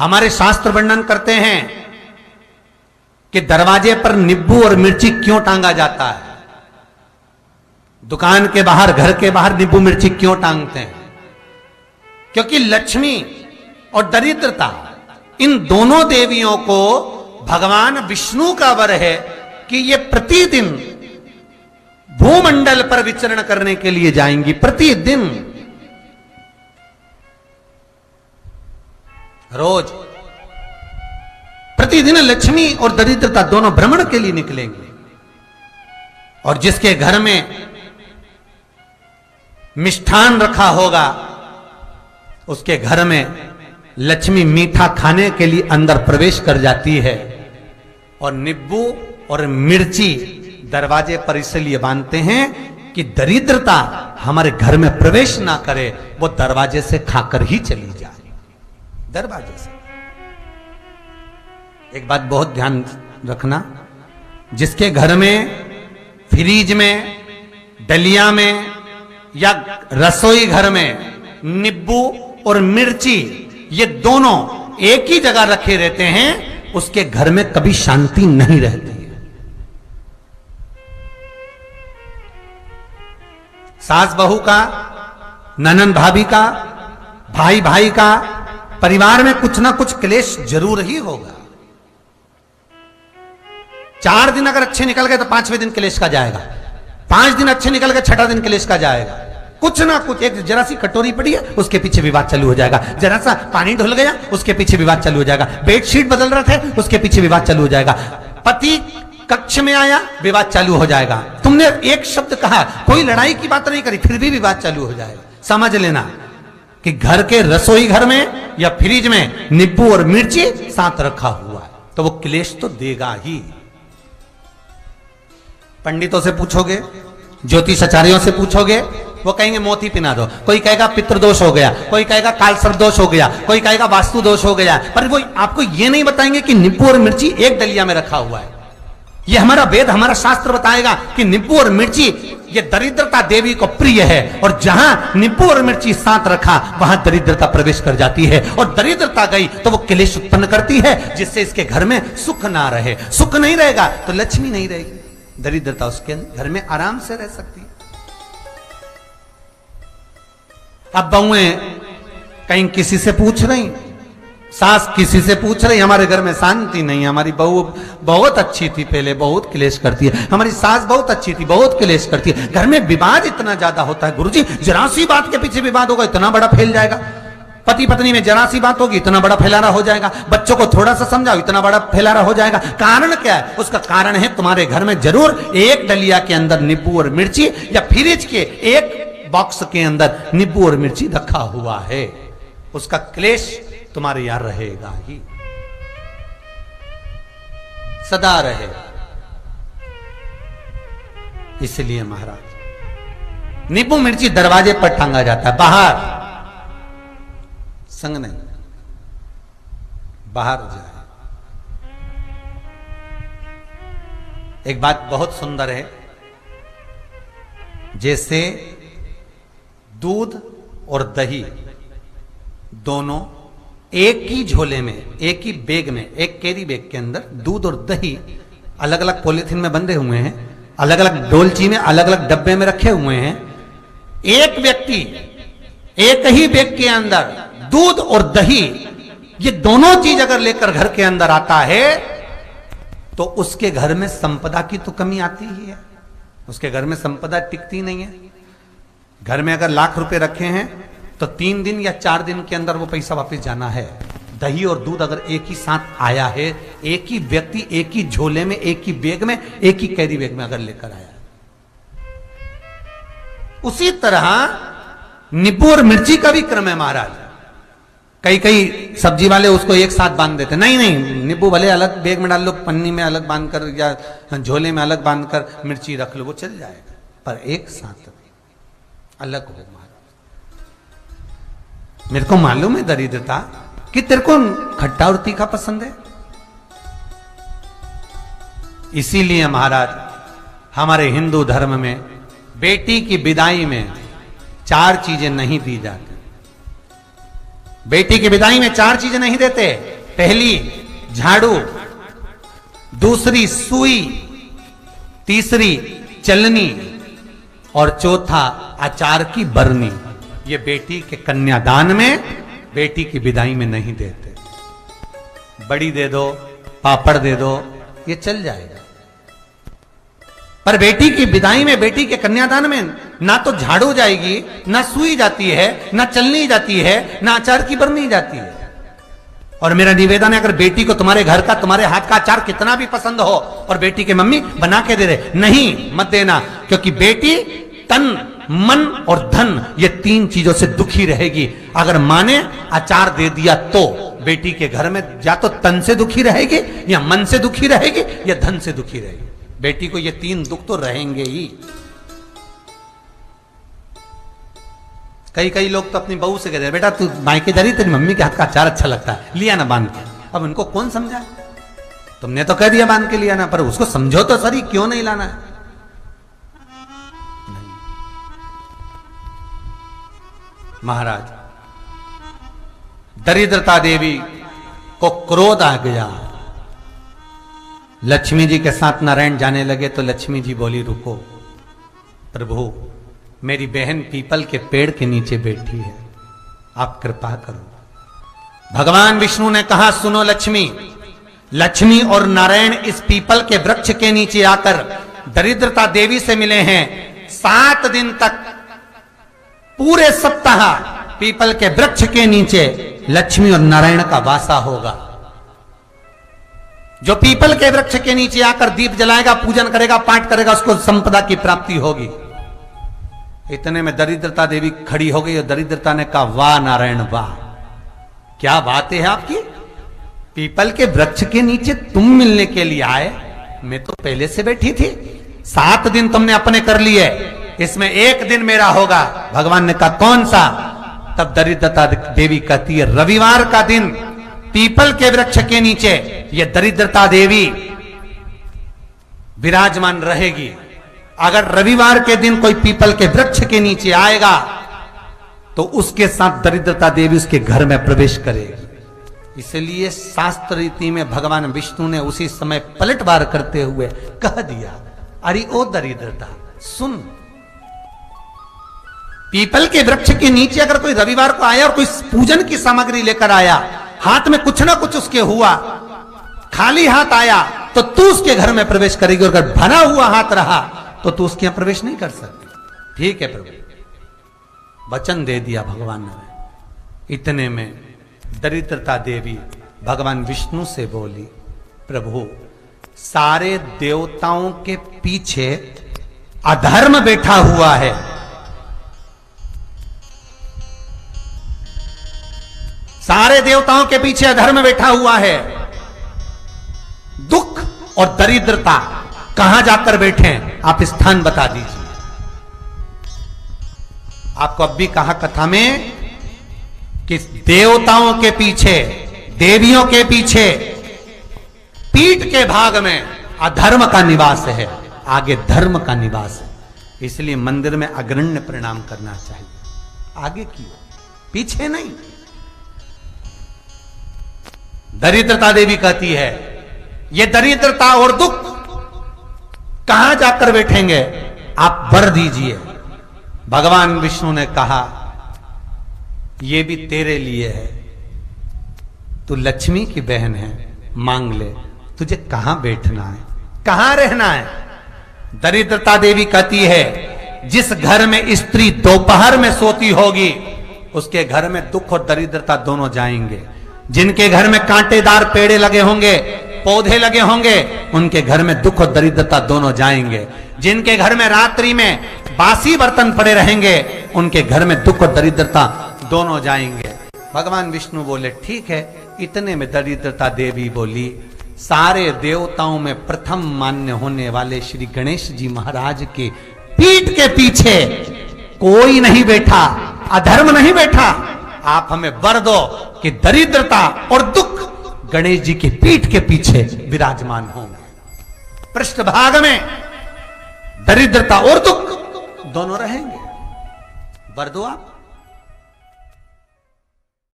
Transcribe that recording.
हमारे शास्त्र वर्णन करते हैं कि दरवाजे पर नींबू और मिर्ची क्यों टांगा जाता है। दुकान के बाहर, घर के बाहर नींबू मिर्ची क्यों टांगते हैं? क्योंकि लक्ष्मी और दरिद्रता, इन दोनों देवियों को भगवान विष्णु का वर है कि ये प्रतिदिन भूमंडल पर विचरण करने के लिए जाएंगी। प्रतिदिन, रोज, प्रतिदिन लक्ष्मी और दरिद्रता दोनों भ्रमण के लिए निकलेंगे। और जिसके घर में मिष्ठान रखा होगा, उसके घर में लक्ष्मी मीठा खाने के लिए अंदर प्रवेश कर जाती है। और नींबू और मिर्ची दरवाजे पर इसलिए बांधते हैं कि दरिद्रता हमारे घर में प्रवेश ना करे, वो दरवाजे से खाकर ही चली जाए। दरवाजे से। एक बात बहुत ध्यान रखना, जिसके घर में फ्रिज में, डलिया में या रसोई घर में नींबू और मिर्ची ये दोनों एक ही जगह रखे रहते हैं, उसके घर में कभी शांति नहीं रहती है। सास बहू का, ननंद भाभी का, भाई भाई का, परिवार में कुछ ना कुछ क्लेश जरूर ही होगा। 4 दिन अगर अच्छे निकल गए तो 5वें दिन क्लेश का जाएगा। 5 दिन अच्छे निकल गए, 6ठा दिन क्लेश का जाएगा। कुछ ना कुछ, एक जरा सी कटोरी पड़ी है उसके पीछे विवाद चालू हो जाएगा, जरा सा पानी ढुल गया उसके पीछे विवाद चालू हो जाएगा, बेडशीट बदल रहे थे उसके पीछे विवाद चालू हो जाएगा, पति कक्ष में आया विवाद चालू हो जाएगा। तुमने एक शब्द कहा, कोई लड़ाई की बात नहीं करी, फिर भी विवाद चालू हो जाएगा। समझ लेना कि घर के रसोई घर में या फ्रिज में नींबू और मिर्ची साथ रखा हुआ है तो वो क्लेश तो देगा ही। पंडितों से पूछोगे, ज्योतिषाचार्यों से पूछोगे, वो कहेंगे मोती पिना दो, कोई कहेगा पितृदोष हो गया, कोई कहेगा कालसर्प दोष हो गया, कोई कहेगा वास्तु दोष हो गया, पर वो आपको ये नहीं बताएंगे कि नींबू और मिर्ची एक डलिया में रखा हुआ है। ये हमारा वेद, हमारा शास्त्र बताएगा कि नींबू और मिर्ची ये दरिद्रता देवी को प्रिय है, और जहां नींबू और मिर्ची साथ रखा वहां दरिद्रता प्रवेश कर जाती है, और दरिद्रता गई तो वो क्लेश उत्पन्न करती है, जिससे इसके घर में सुख ना रहे। सुख नहीं रहेगा तो लक्ष्मी नहीं रहेगी, दरिद्रता उसके घर में आराम से रह सकती है। अब बहुएं कहीं किसी से पूछ रही, सास किसी से पूछ रही, हमारे घर में शांति नहीं है, हमारी बहू बहुत अच्छी थी पहले, बहुत क्लेश करती है, हमारी सास बहुत अच्छी थी, बहुत क्लेश करती है, घर में विवाद इतना ज्यादा होता है। गुरुजी, जरा सी बात के पीछे विवाद होगा इतना बड़ा फैल जाएगा, पति पत्नी में जरा सी बात होगी इतना बड़ा फैलाना हो जाएगा, बच्चों को थोड़ा सा समझाओ इतना बड़ा फैलाना हो जाएगा। कारण क्या है? उसका कारण है तुम्हारे घर में जरूर एक डलिया के अंदर नींबू और मिर्ची या फ्रिज के एक बॉक्स के अंदर नींबू और मिर्ची रखा हुआ है, उसका क्लेश तुम्हारे यार रहेगा ही, सदा रहेगा। इसलिए महाराज नींबू मिर्ची दरवाजे पर टांगा जाता है, बाहर संग नहीं, बाहर जाए। एक बात बहुत सुंदर है, जैसे दूध और दही दोनों एक ही झोले में, एक ही बैग में, एक कैरी बैग के अंदर दूध और दही अलग अलग पॉलिथीन में बंधे हुए हैं, अलग अलग डोलची में, अलग अलग डब्बे में रखे हुए हैं। एक व्यक्ति एक ही बैग के अंदर दूध और दही ये दोनों चीज अगर लेकर घर के अंदर आता है तो उसके घर में संपदा की तो कमी आती ही है, उसके घर में संपदा टिकती नहीं है। घर में अगर लाख रुपए रखे हैं तो 3 दिन या 4 दिन के अंदर वो पैसा वापस जाना है। दही और दूध अगर एक ही साथ आया है, एक ही व्यक्ति एक ही झोले में, एक ही बैग में, एक ही कैरी बैग में अगर लेकर आया, उसी तरह नींबू और मिर्ची का भी क्रम है महाराज। कई कई सब्जी वाले उसको एक साथ बांध देते, नहीं नहीं, नींबू भले अलग बैग में डाल लो, पन्नी में अलग बांधकर या झोले में अलग बांधकर मिर्ची रख लो, वो चल जाएगा, पर एक साथ अलग हो। महाराज मेरे को मालूम है दरिद्रता कि तेरे को खट्टा और तीखा पसंद है, इसीलिए महाराज हमारे हिंदू धर्म में बेटी की विदाई में 4 चीजें नहीं दी जाती। बेटी की विदाई में 4 चीजें नहीं देते। पहली झाड़ू, दूसरी सुई, तीसरी चलनी और चौथा अचार की बरनी। ये बेटी के कन्यादान में, बेटी की विदाई में नहीं देते। बड़ी दे दो, पापड़ दे दो, ये चल जाएगा, पर बेटी की विदाई में, बेटी के कन्यादान में ना तो झाड़ू जाएगी, ना सुई जाती है, ना चलनी जाती है, ना अचार की बरनी जाती है। और मेरा निवेदन है, अगर बेटी को तुम्हारे घर का, तुम्हारे हाथ का अचार कितना भी पसंद हो और बेटी के मम्मी बना के दे रहे, नहीं, मत देना, क्योंकि बेटी तन, मन और धन, ये 3 चीजों से दुखी रहेगी। अगर माँ ने अचार दे दिया तो बेटी के घर में या तो तन से दुखी रहेगी, या मन से दुखी रहेगी, या धन से दुखी रहेगी। बेटी को ये 3 दुख तो रहेंगे ही। कई लोग तो अपनी बहू से कहते हैं, बेटा तू मायके जा रही, तेरी मम्मी के हाथ का अचार अच्छा लगता है, लिया ना बांध के। अब उनको कौन समझा? तुमने तो कह दिया बांध के लिया ना, पर उसको समझो तो सही, क्यों नहीं लाना है? नहीं। महाराज, दरिद्रता देवी को क्रोध आ गया। लक्ष्मी जी के साथ नारायण जाने लगे तो लक्ष्मी जी बोली, रुको प्रभु, मेरी बहन पीपल के पेड़ के नीचे बैठी है, आप कृपा करो। भगवान विष्णु ने कहा, सुनो लक्ष्मी, लक्ष्मी और नारायण इस पीपल के वृक्ष के नीचे आकर दरिद्रता देवी से मिले हैं। 7 दिन तक, पूरे सप्ताह पीपल के वृक्ष के नीचे लक्ष्मी और नारायण का वासा होगा। जो पीपल के वृक्ष के नीचे आकर दीप जलाएगा, पूजन करेगा, पाठ करेगा, उसको संपदा की प्राप्ति होगी। इतने में दरिद्रता देवी खड़ी हो गई और दरिद्रता ने कहा, वाह नारायण वाह, क्या बात है आपकी, पीपल के वृक्ष के नीचे तुम मिलने के लिए आए, मैं तो पहले से बैठी थी। 7 दिन तुमने अपने कर लिए, इसमें 1 दिन मेरा होगा। भगवान ने कहा, कौन सा? तब दरिद्रता देवी कहती है, रविवार का दिन पीपल के वृक्ष के नीचे ये दरिद्रता देवी विराजमान रहेगी। अगर रविवार के दिन कोई पीपल के वृक्ष के नीचे आएगा तो उसके साथ दरिद्रता देवी उसके घर में प्रवेश करेगी। इसलिए शास्त्र रीति में भगवान विष्णु ने उसी समय पलटवार करते हुए कह दिया, अरे ओ दरिद्रता सुन, पीपल के वृक्ष के नीचे अगर कोई रविवार को आया और कोई पूजन की सामग्री लेकर आया, हाथ में कुछ ना कुछ उसके हुआ, खाली हाथ आया, तो तू उसके घर में प्रवेश करेगी, और अगर भरा हुआ हाथ रहा तो तू उसके यहां प्रवेश नहीं कर सकती। ठीक है प्रभु, वचन दे दिया भगवान ने। इतने में दरिद्रता देवी भगवान विष्णु से बोली, प्रभु, सारे देवताओं के पीछे अधर्म बैठा हुआ है, सारे देवताओं के पीछे अधर्म बैठा हुआ है, दुख और दरिद्रता कहां जाकर बैठे हैं, आप स्थान बता दीजिए। आपको अब भी कहा कथा में कि देवताओं के पीछे, देवियों के पीछे, पीठ के भाग में अधर्म का निवास है, आगे धर्म का निवास है। इसलिए मंदिर में अग्रण्य प्रणाम करना चाहिए, आगे क्यों, पीछे नहीं। दरिद्रता देवी कहती है, ये दरिद्रता और दुख कहां जाकर बैठेंगे, आप वर दीजिए। भगवान विष्णु ने कहा, ये भी तेरे लिए है, तू लक्ष्मी की बहन है, मांग ले, तुझे कहां बैठना है, कहां रहना है। दरिद्रता देवी कहती है, जिस घर में स्त्री दोपहर में सोती होगी उसके घर में दुख और दरिद्रता दोनों जाएंगे। जिनके घर में कांटेदार पेड़े लगे होंगे, पौधे लगे होंगे, उनके घर में दुख और दरिद्रता दोनों जाएंगे। जिनके घर में रात्रि में बासी बर्तन पड़े रहेंगे, उनके घर में दुख और दरिद्रता दोनों जाएंगे। भगवान विष्णु बोले, ठीक है। इतने में दरिद्रता देवी बोली, सारे देवताओं में प्रथम मान्य होने वाले श्री गणेश जी महाराज के पीठ के पीछे कोई नहीं बैठा, अधर्म नहीं बैठा। आप हमें वर दो कि दरिद्रता और दुख गणेश जी की पीठ के पीछे विराजमान होंगे, पृष्ठभाग में दरिद्रता और दुख दोनों रहेंगे। वर दो आप।